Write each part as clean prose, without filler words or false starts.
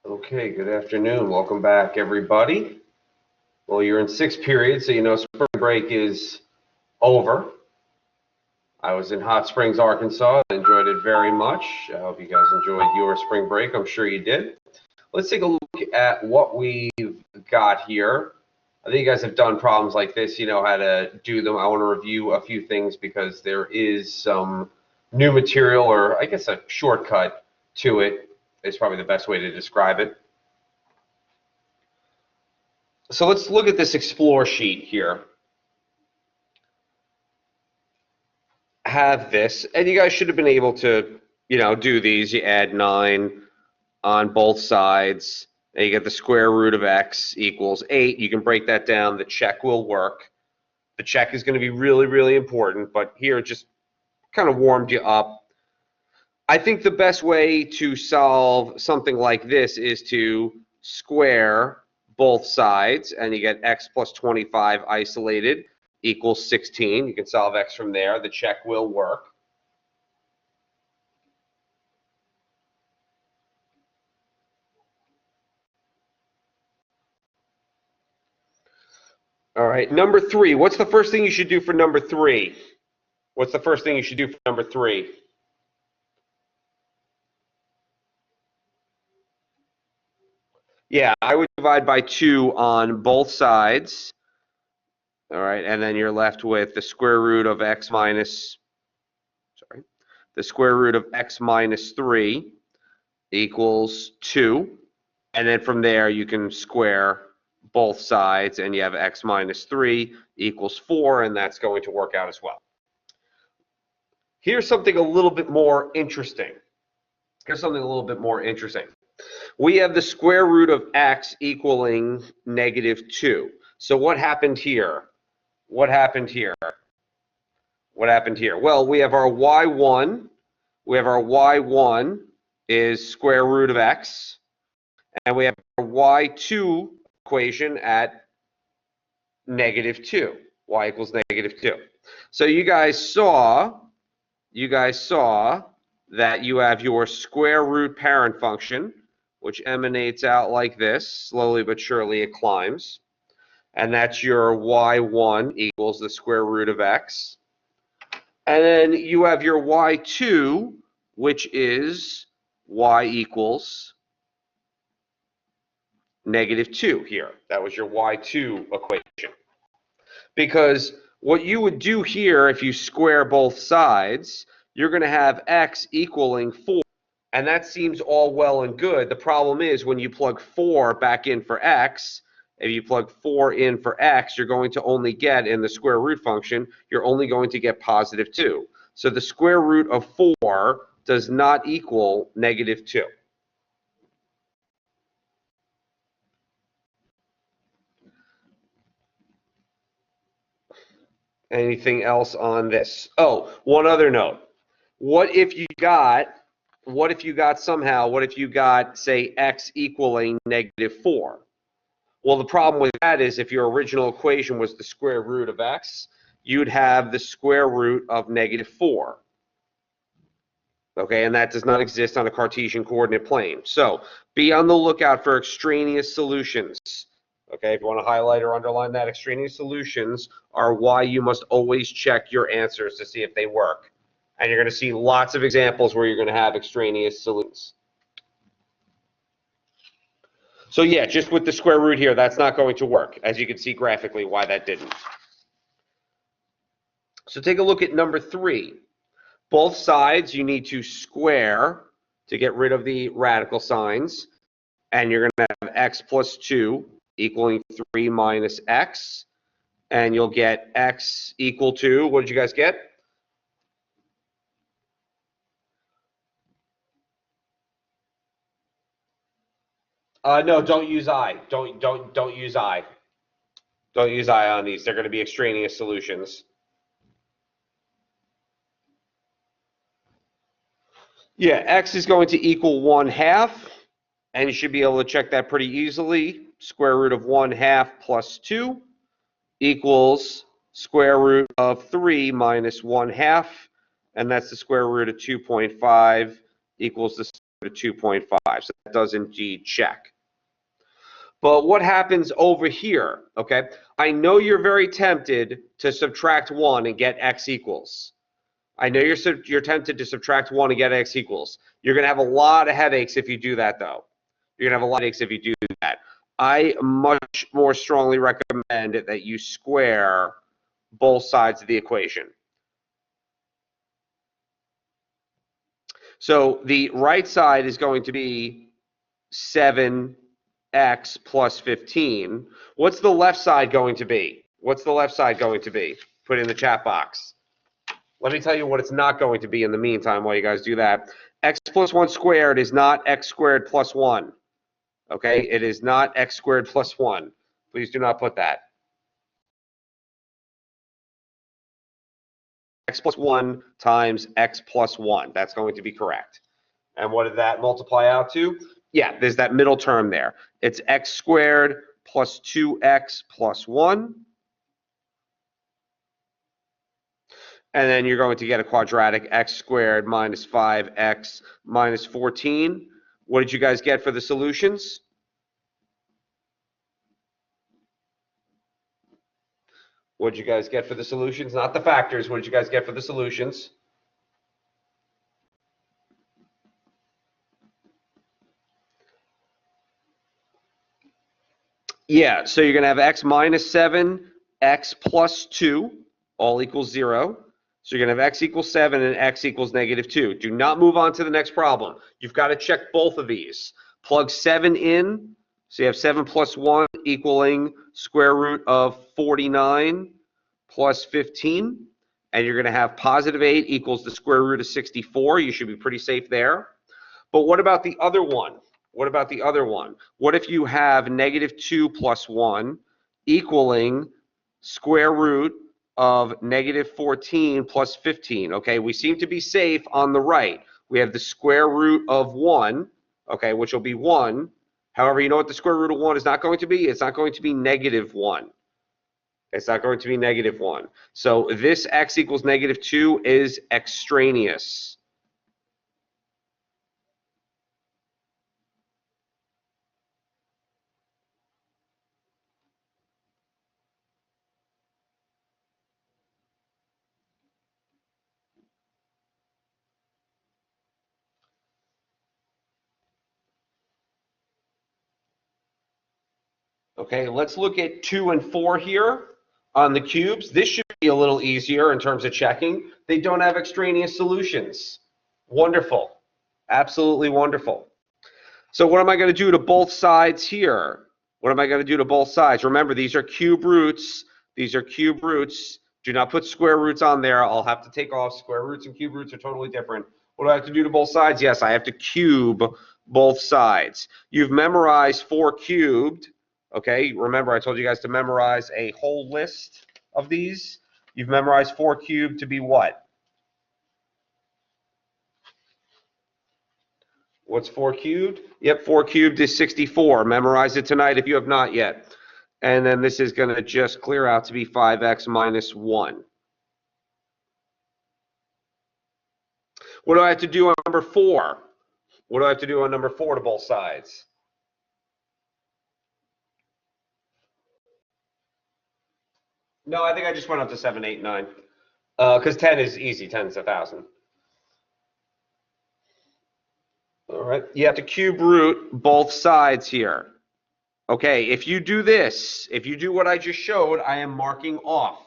Okay, good afternoon. Welcome back, everybody. Well, you're in sixth period, so you know spring break is over. I was in Hot Springs, Arkansas. I enjoyed it very much. I hope you guys enjoyed your spring break. I'm sure you did. Let's take a look at what we've got here. I think you guys have done problems like this. You know how to do them. I want to review a few things because there is some new material, or I guess a shortcut to it is probably the best way to describe it. So let's look at this Explore sheet here. Have this, and you guys should have been able to, do these. You add 9 on both sides, and you get the square root of x equals 8. You can break that down. The check will work. The check is going to be really, really important, but here it just kind of warmed you up. I think the best way to solve something like this is to square both sides, and you get x plus 25 isolated equals 16. You can solve x from there. The check will work. All right, number 3. What's the first thing you should do for number 3? What's the first thing you should do for number 3? Yeah, I would divide by 2 on both sides. All right, and then you're left with the square root of x minus, the square root of x minus 3 equals 2. And then from there, you can square both sides, and you have x minus 3 equals 4, and that's going to work out as well. Here's something a little bit more interesting. We have the square root of x equaling -2. So what happened here? Well, we have our y1. Is square root of x. And we have our y2 equation at -2. Y equals -2. So you guys saw that you have your square root parent function, which emanates out like this. Slowly but surely it climbs. And that's your y1 equals the square root of x. And then you have your y2, which is y equals -2 here. That was your y2 equation. Because what you would do here, if you square both sides, you're going to have x equaling 4. And that seems all well and good. The problem is when you plug 4 back in for x, if you plug 4 in for x, you're going to only get, in the square root function, you're only going to get +2. So the square root of 4 does not equal -2. Anything else on this? Oh, one other note. What if you got, say, x equaling -4? Well, the problem with that is if your original equation was the square root of x, you'd have the square root of -4. Okay, and that does not exist on a Cartesian coordinate plane. So be on the lookout for extraneous solutions. Okay, if you want to highlight or underline that, extraneous solutions are why you must always check your answers to see if they work. And you're going to see lots of examples where you're going to have extraneous solutions. So yeah, just with the square root here, that's not going to work. As you can see graphically why that didn't. So take a look at number 3. Both sides you need to square to get rid of the radical signs. And you're going to have x plus 2 equaling 3 minus x. And you'll get x equal to, what did you guys get? No, don't use I. Don't use I. Don't use I on these. They're going to be extraneous solutions. Yeah, x is going to equal 1/2, and you should be able to check that pretty easily. Square root of 1/2 plus 2 equals square root of 3 minus 1/2, and that's the square root of 2.5 equals the of 2.5. So that does indeed check. But what happens over here, okay? I know you're very tempted to subtract 1 and get x equals. I know you're tempted to subtract 1 and get x equals. You're going to have a lot of headaches if you do that, though. You're going to have a lot of headaches if you do that. I much more strongly recommend that you square both sides of the equation. So the right side is going to be 7x plus 15. What's the left side going to be? What's the left side going to be? Put it in the chat box. Let me tell you what it's not going to be in the meantime while you guys do that. X plus 1 squared is not x squared plus 1. Okay? It is not x squared plus 1. Please do not put that. X plus 1 times x plus 1. That's going to be correct. And what did that multiply out to? Yeah, there's that middle term there. It's x squared plus 2x plus 1. And then you're going to get a quadratic x squared minus 5x minus 14. What did you guys get for the solutions? What did you guys get for the solutions? Not the factors. What did you guys get for the solutions? Yeah, so you're going to have x minus 7, x plus 2, all equals 0. So you're going to have x equals 7 and x equals negative 2. Do not move on to the next problem. You've got to check both of these. Plug 7 in, so you have 7 plus 1 equaling square root of 49 plus 15. And you're going to have positive 8 equals the square root of 64. You should be pretty safe there. But what about the other one? What about the other one? What if you have negative 2 plus 1 equaling square root of negative 14 plus 15? Okay, we seem to be safe on the right. We have the square root of 1, okay, which will be 1. However, you know what the square root of 1 is not going to be? It's not going to be negative 1. It's not going to be negative 1. So this x equals negative 2 is extraneous. Okay, let's look at 2 and 4 here on the cubes. This should be a little easier in terms of checking. They don't have extraneous solutions. Wonderful. Absolutely wonderful. So what am I going to do to both sides here? What am I going to do to both sides? Remember, these are cube roots. These are cube roots. Do not put square roots on there. I'll have to take off. Square roots and cube roots are totally different. What do I have to do to both sides? Yes, I have to cube both sides. You've memorized 4 cubed. Okay, remember I told you guys to memorize a whole list of these. You've memorized 4 cubed to be what? What's 4 cubed? Yep, 4 cubed is 64. Memorize it tonight if you have not yet. And then this is going to just clear out to be 5x minus 1. What do I have to do on number 4? What do I have to do on number 4 to both sides? No, I think I just went up to 7, 8, 9. Because 10 is easy. 10 is 1,000. All right. You have to cube root both sides here. Okay, if you do this, if you do what I just showed, I am marking off.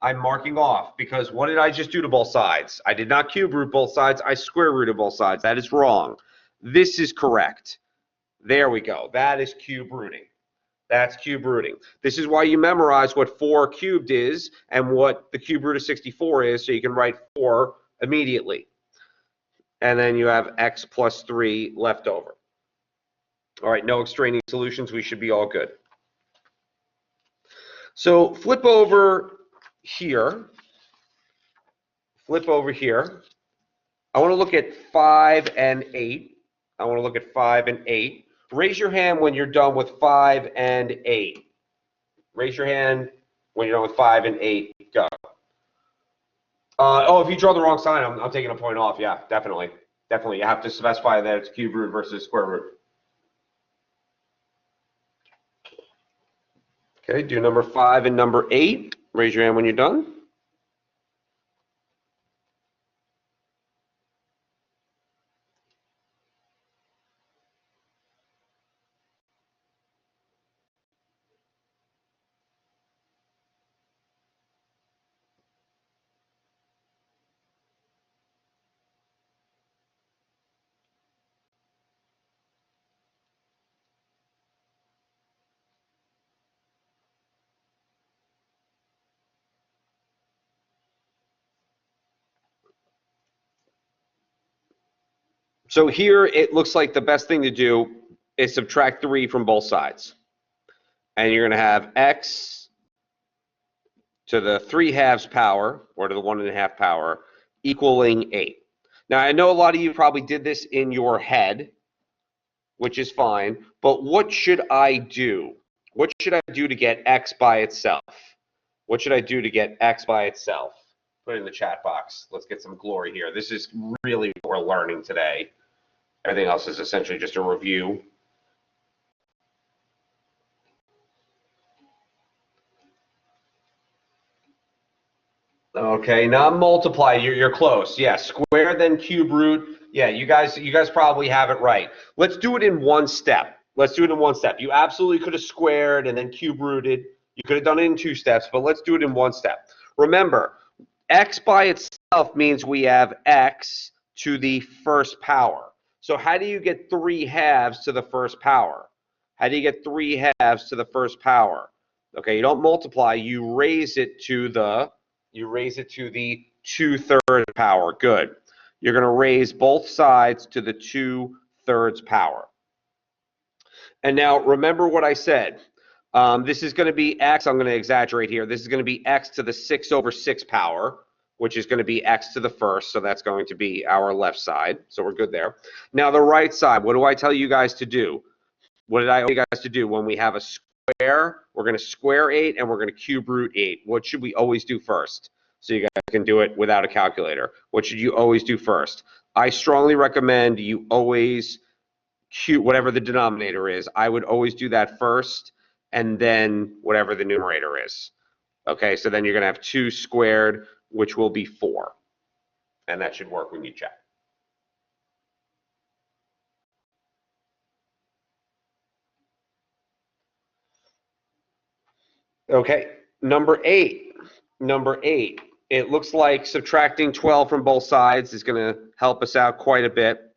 I'm marking off because what did I just do to both sides? I did not cube root both sides. I square rooted both sides. That is wrong. This is correct. There we go. That is cube rooting. That's cube rooting. This is why you memorize what 4 cubed is and what the cube root of 64 is, so you can write 4 immediately. And then you have x plus 3 left over. All right, no extraneous solutions. We should be all good. So flip over here. Flip over here. I want to look at 5 and 8. I want to look at 5 and 8. Raise your hand when you're done with 5 and 8. Raise your hand when you're done with 5 and 8. Go. Oh, if you draw the wrong sign, I'm taking a point off. Yeah, definitely. Definitely, you have to specify that it's cube root versus square root. Okay, do number 5 and number 8. Raise your hand when you're done. So here it looks like the best thing to do is subtract 3 from both sides. And you're going to have x to the 3/2 power, or to the 1.5 power, equaling 8. Now, I know a lot of you probably did this in your head, which is fine, but what should I do? What should I do to get x by itself? What should I do to get x by itself? Put it in the chat box. Let's get some glory here. This is really what we're learning today. Everything else is essentially just a review. Okay, not multiply. You're close. Yeah, square then cube root. Yeah, you guys probably have it right. Let's do it in one step. Let's do it in one step. You absolutely could have squared and then cube rooted. You could have done it in 2 steps, but let's do it in 1 step. Remember, x by itself means we have x to the first power. So how do you get 3/2 to the first power? How do you get 3/2 to the first power? Okay, you don't multiply. You raise it to the 2/3 power. Good. You're going to raise both sides to the 2/3 power. And now remember what I said. This is going to be x. I'm going to exaggerate here. This is going to be x to the 6/6 power, which is going to be x to the first. So that's going to be our left side. So we're good there. Now the right side, what do I tell you guys to do? What did I tell you guys to do when we have a square? We're going to square 8 and we're going to cube root 8. What should we always do first? So you guys can do it without a calculator. What should you always do first? I strongly recommend you always cube whatever the denominator is. I would always do that first and then whatever the numerator is. Okay, so then you're going to have 2 squared, which will be 4. And that should work when you check. Okay, number 8. Number 8. It looks like subtracting 12 from both sides is going to help us out quite a bit.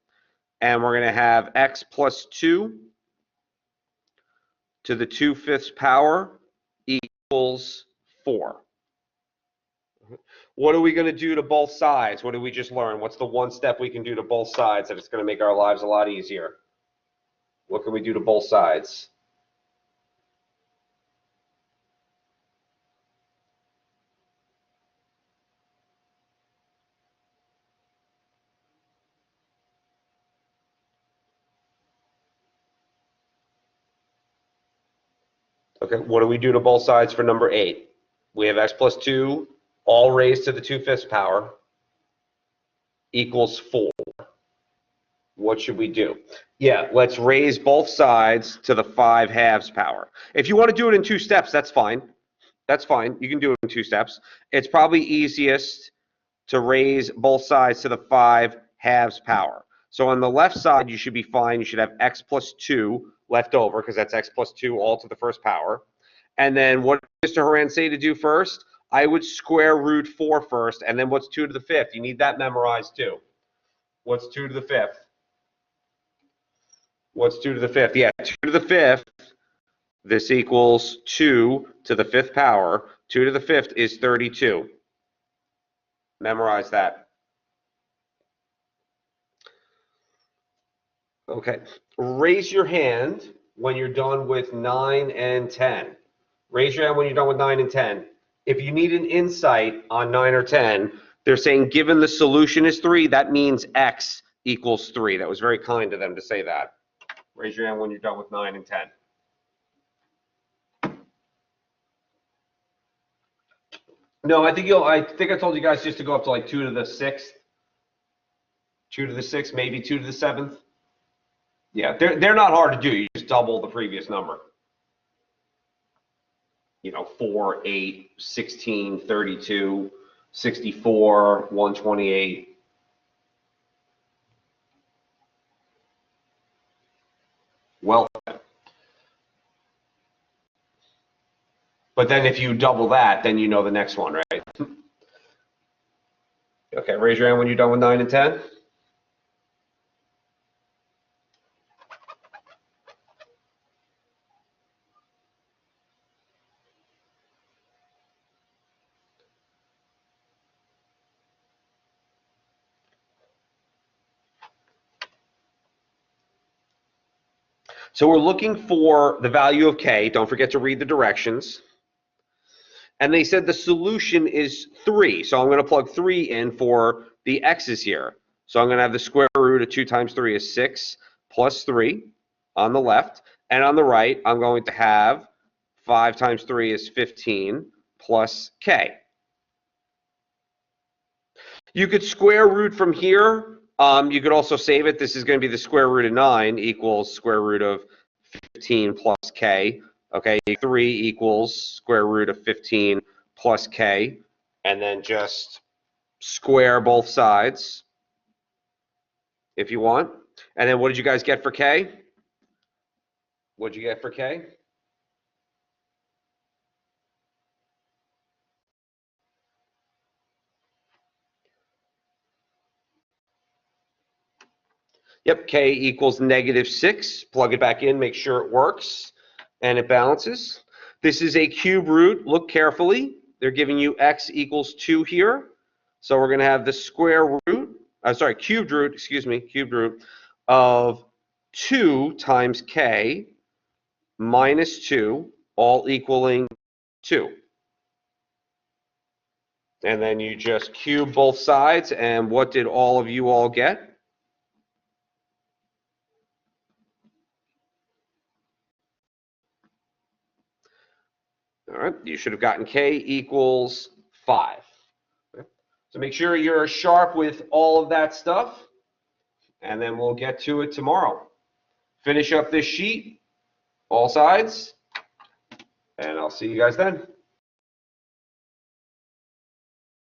And we're going to have x plus 2 to the 2/5 power equals 4. What are we going to do to both sides? What did we just learn? What's the one step we can do to both sides that it's going to make our lives a lot easier? What can we do to both sides? Okay, what do we do to both sides for number 8? We have x plus 2, all raised to the 2/5 power, equals 4. What should we do? Yeah, let's raise both sides to the 5/2 power. If you want to do it in 2 steps, that's fine. That's fine. You can do it in 2 steps. It's probably easiest to raise both sides to the 5/2 power. So on the left side, you should be fine. You should have x plus 2 left over because that's x plus 2 all to the first power. And then what does Mr. Horan say to do first? I would square root 4 first, and then what's 2 to the 5th? You need that memorized too. What's 2 to the 5th? What's 2 to the 5th? Yeah, 2 to the 5th. This equals 2 to the 5th power. 2 to the 5th is 32. Memorize that. Okay. Raise your hand when you're done with 9 and 10. Raise your hand when you're done with 9 and 10. If you need an insight on 9 or 10, they're saying given the solution is 3, that means x equals 3. That was very kind of them to say that. Raise your hand when you're done with 9 and 10. No, I think I told you guys just to go up to like 2 to the 6th. 2 to the 6th, maybe 2 to the 7th. Yeah, they're not hard to do. You just double the previous number. 4, 8, 16, 32, 64, 128. Well, but then if you double that, then you know the next one, right? Okay, raise your hand when you're done with 9 and 10. So we're looking for the value of k. Don't forget to read the directions. And they said the solution is 3. So I'm going to plug 3 in for the x's here. So I'm going to have the square root of 2 times 3 is 6 plus 3 on the left. And on the right, I'm going to have 5 times 3 is 15 plus k. You could square root from here. You could also save it. This is going to be the square root of 9 equals square root of 15 plus k. Okay, 3 equals square root of 15 plus k. And then just square both sides if you want. And then what did you guys get for k? What did you get for k? Yep, k equals -6. Plug it back in, make sure it works, and it balances. This is a cube root. Look carefully. They're giving you x equals 2 here. So we're going to have the square root, cubed root of 2 times k minus 2, all equaling 2. And then you just cube both sides, and what did all of you all get? All right, you should have gotten k equals 5. Okay. So make sure you're sharp with all of that stuff, and then we'll get to it tomorrow. Finish up this sheet, all sides, and I'll see you guys then.